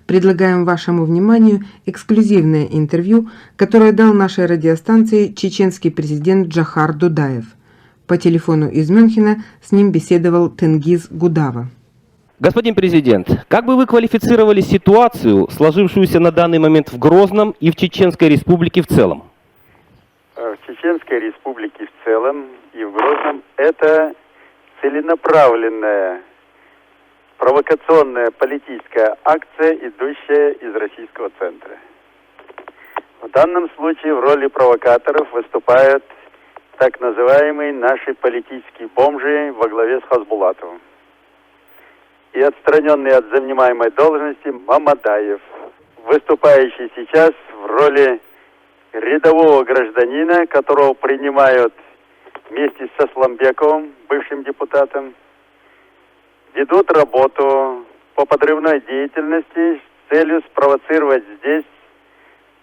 предлагаем вашему вниманию эксклюзивное интервью, которое дал нашей радиостанции чеченский президент Джохар Дудаев. По телефону из Мюнхена с ним беседовал Тенгиз Гудава. Господин президент, как бы вы квалифицировали ситуацию, сложившуюся на данный момент в Грозном и в Чеченской Республике в целом? В Чеченской Республике в целом и в Грозном это целенаправленная провокационная политическая акция, идущая из российского центра. В данном случае в роли провокаторов выступают так называемые наши политические бомжи во главе с Хасбулатовым и отстраненный от занимаемой должности Мамадаев, выступающий сейчас в роли рядового гражданина, которого принимают вместе со Сламбековым, бывшим депутатом, ведут работу по подрывной деятельности с целью спровоцировать здесь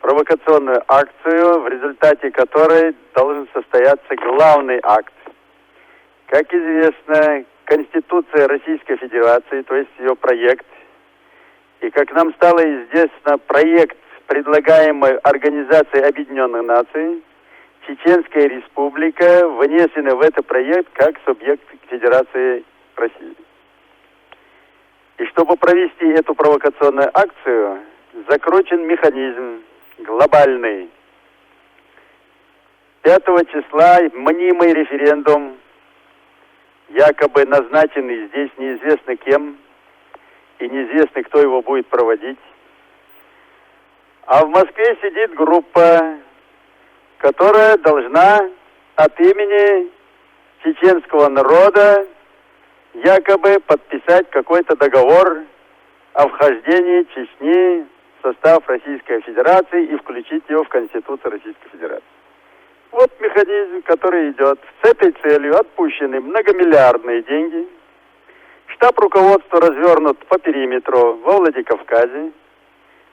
провокационную акцию, в результате которой должен состояться главный акт. Как известно, Конституция Российской Федерации, то есть ее проект, и, как нам стало известно, проект, предлагаемый Организацией Объединенных Наций, Чеченская Республика внесена в этот проект как субъект Федерации России. И чтобы провести эту провокационную акцию, закручен механизм глобальный. 5 числа мнимый референдум, якобы назначенный здесь неизвестно кем, и неизвестно, кто его будет проводить. А в Москве сидит группа, которая должна от имени чеченского народа якобы подписать какой-то договор о вхождении Чечни в состав Российской Федерации и включить его в Конституцию Российской Федерации. Вот механизм, который идет. С этой целью отпущены многомиллиардные деньги. Штаб руководства развернут по периметру во Владикавказе,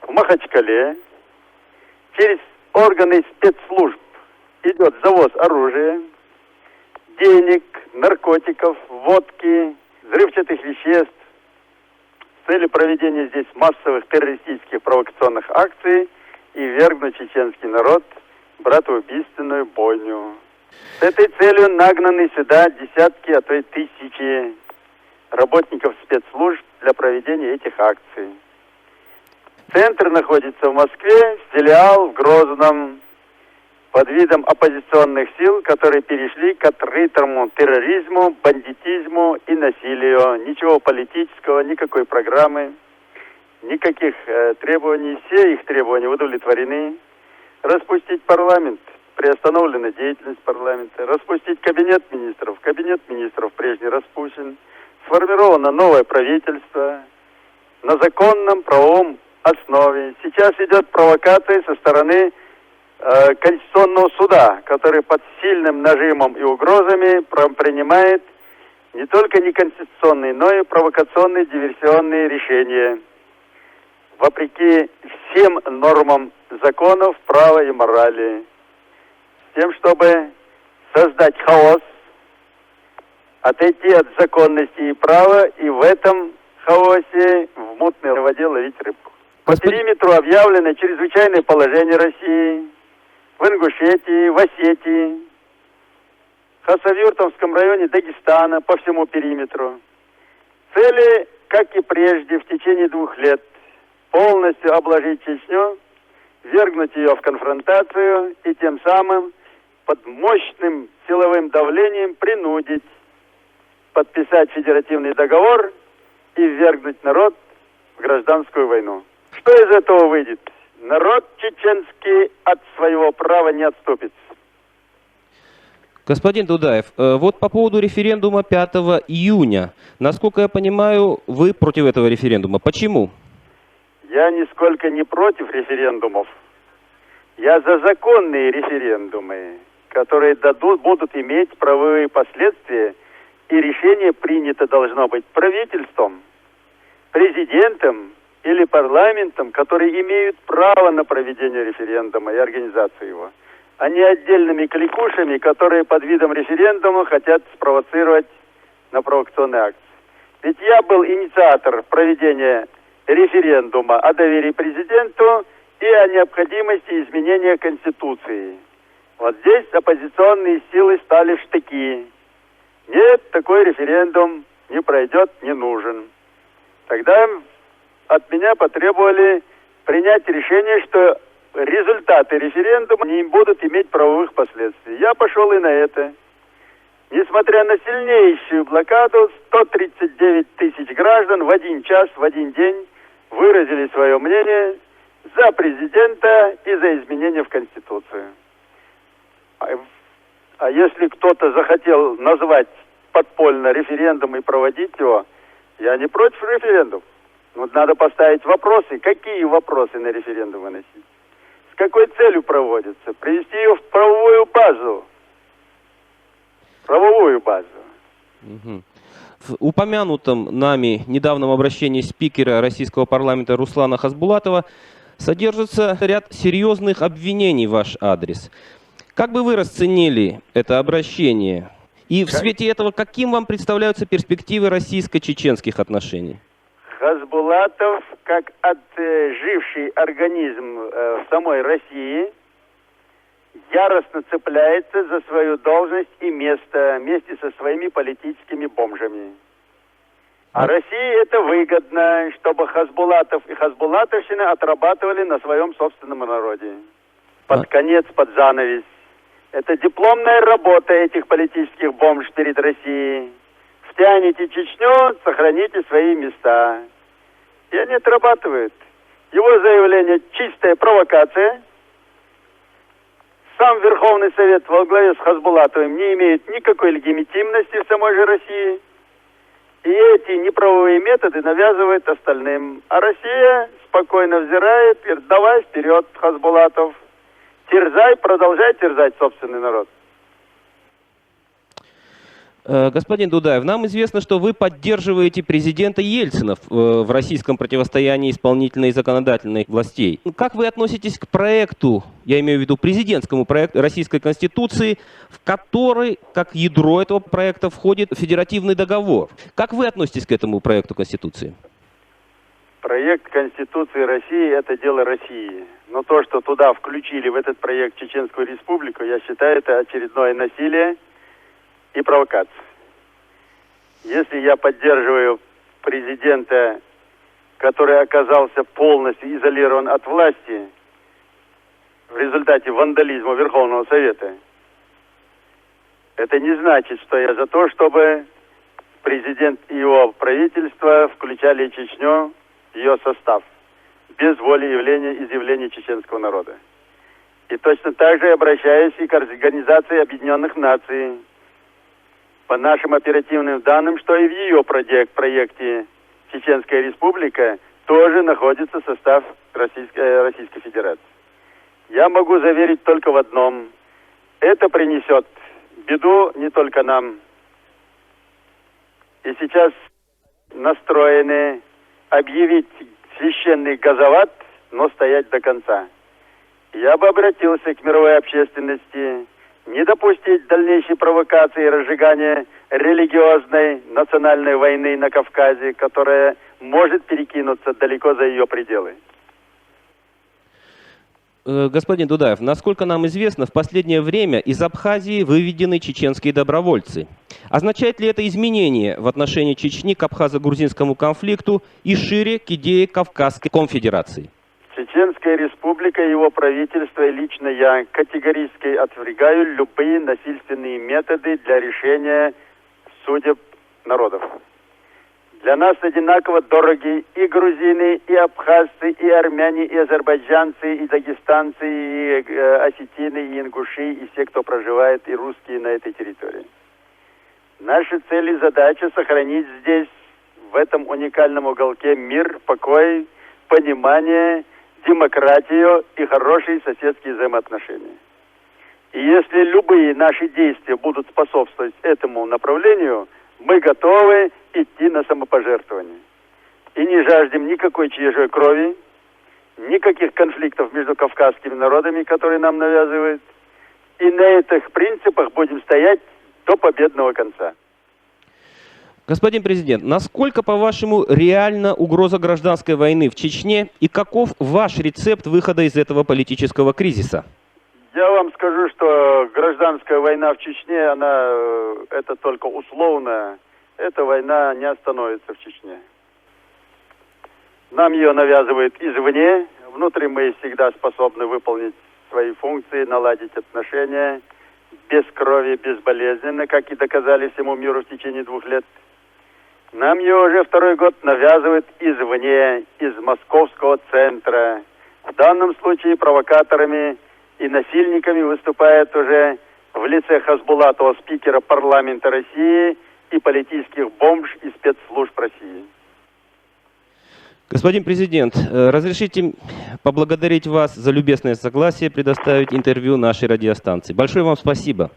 в Махачкале. Через органы спецслужб идет завоз оружия, денег, наркотиков, водки, взрывчатых веществ с целью проведения здесь массовых террористических провокационных акций и ввергнуть чеченский народ в братоубийственную бойню. С этой целью нагнаны сюда десятки, а то и тысячи работников спецслужб для проведения этих акций. Центр находится в Москве, филиал в Грозном, под видом оппозиционных сил, которые перешли к открытому терроризму, бандитизму и насилию. Ничего политического, никакой программы, никаких требований. Все их требования удовлетворены. Распустить парламент, приостановлена деятельность парламента. Распустить кабинет министров прежний распущен. Сформировано новое правительство на законном правовом основе. Сейчас идет провокация со стороны Конституционного суда, который под сильным нажимом и угрозами принимает не только неконституционные, но и провокационные диверсионные решения, вопреки всем нормам законов, права и морали, с тем, чтобы создать хаос, отойти от законности и права, и в этом хаосе в мутной воде ловить рыбку. По периметру объявлено чрезвычайное положение России в Ингушетии, в Осетии, в Хасавюртовском районе Дагестана, по всему периметру. Цели, как и прежде, в течение 2 лет полностью обложить Чечню, ввергнуть ее в конфронтацию и тем самым под мощным силовым давлением принудить подписать федеративный договор и ввергнуть народ в гражданскую войну. Что из этого выйдет? Народ чеченский от своего права не отступится. Господин Дудаев, вот по поводу референдума 5 июня. Насколько я понимаю, вы против этого референдума. Почему? Я нисколько не против референдумов. Я за законные референдумы, которые будут иметь правовые последствия, и решение принято должно быть правительством, президентом или парламентом, которые имеют право на проведение референдума и организацию его, а не отдельными кликушами, которые под видом референдума хотят спровоцировать на провокационные акции. Ведь я был инициатор проведения референдума о доверии президенту и о необходимости изменения Конституции. Вот здесь оппозиционные силы стали в штыки. Нет, такой референдум не пройдет, не нужен. Тогда от меня потребовали принять решение, что результаты референдума не будут иметь правовых последствий. Я пошел и на это. Несмотря на сильнейшую блокаду, 139 тысяч граждан в один час, в один день выразили свое мнение за президента и за изменения в Конституцию. А если кто-то захотел назвать подпольно референдум и проводить его, я не против референдума. Но надо поставить вопросы. Какие вопросы на референдум выносить? С какой целью проводится? Привести ее в правовую базу. Правовую базу. В упомянутом нами недавнем обращении спикера российского парламента Руслана Хасбулатова содержится ряд серьезных обвинений в ваш адрес. Как бы вы расценили это обращение? И в свете этого, каким вам представляются перспективы российско-чеченских отношений? Хасбулатов, как отживший организм в самой России, яростно цепляется за свою должность и место вместе со своими политическими бомжами. А России это выгодно, чтобы Хасбулатов и хасбулатовщина отрабатывали на своем собственном народе. Под конец, под занавес. Это дипломная работа этих политических бомж перед Россией. Втяните Чечню, сохраните свои места. И они отрабатывают. Его заявление чистая провокация. Сам Верховный Совет во главе с Хасбулатовым не имеет никакой легитимности в самой же России. И эти неправовые методы навязывают остальным. А Россия спокойно взирает и говорит: давай вперед, Хасбулатов. Терзай, продолжай терзать собственный народ. Господин Дудаев, нам известно, что вы поддерживаете президента Ельцина в российском противостоянии исполнительной и законодательной властей. Как вы относитесь к проекту, я имею в виду президентскому проекту Российской Конституции, в который, как ядро этого проекта, входит федеративный договор? Как вы относитесь к этому проекту Конституции? Проект Конституции России – это дело России. Но то, что туда включили в этот проект Чеченскую Республику, я считаю, это очередное насилие и провокация. Если я поддерживаю президента, который оказался полностью изолирован от власти в результате вандализма Верховного Совета, это не значит, что я за то, чтобы президент и его правительство включали Чечню в ее состав без волеизъявления чеченского народа. И точно так же обращаюсь и к Организации Объединенных Наций. По нашим оперативным данным, что и в ее проекте Чеченская Республика тоже находится состав Российской Федерации. Я могу заверить только в одном. Это принесет беду не только нам. И сейчас настроены объявить священный газоват, но стоять до конца. Я бы обратился к мировой общественности не допустить дальнейшей провокации и разжигания религиозной национальной войны на Кавказе, которая может перекинуться далеко за ее пределы. Господин Дудаев, насколько нам известно, в последнее время из Абхазии выведены чеченские добровольцы. Означает ли это изменение в отношении Чечни к абхазо-грузинскому конфликту и шире к идее Кавказской конфедерации? Чеченская Республика, его правительство и лично я категорически отвергаю любые насильственные методы для решения судеб народов. Для нас одинаково дороги и грузины, и абхазцы, и армяне, и азербайджанцы, и дагестанцы, и осетины, и ингуши, и все, кто проживает, и русские на этой территории. Наша цель и задача сохранить здесь, в этом уникальном уголке, мир, покой, понимание, демократию и хорошие соседские взаимоотношения. И если любые наши действия будут способствовать этому направлению, мы готовы идти на самопожертвование. И не жаждем никакой чужой крови, никаких конфликтов между кавказскими народами, которые нам навязывают. И на этих принципах будем стоять до победного конца. Господин президент, насколько, по-вашему, реальна угроза гражданской войны в Чечне и каков ваш рецепт выхода из этого политического кризиса? Я вам скажу, что гражданская война в Чечне, это только условно. Эта война не остановится в Чечне. Нам ее навязывают извне. Внутри мы всегда способны выполнить свои функции, наладить отношения без крови, безболезненно, как и доказали всему миру в течение 2 лет. Нам ее уже 2-й год навязывают извне, из московского центра. В данном случае провокаторами и насильниками выступает уже в лице Хасбулатова, спикера парламента России, и политических бомж и спецслужб России. Господин президент, разрешите поблагодарить вас за любезное согласие предоставить интервью нашей радиостанции. Большое вам спасибо.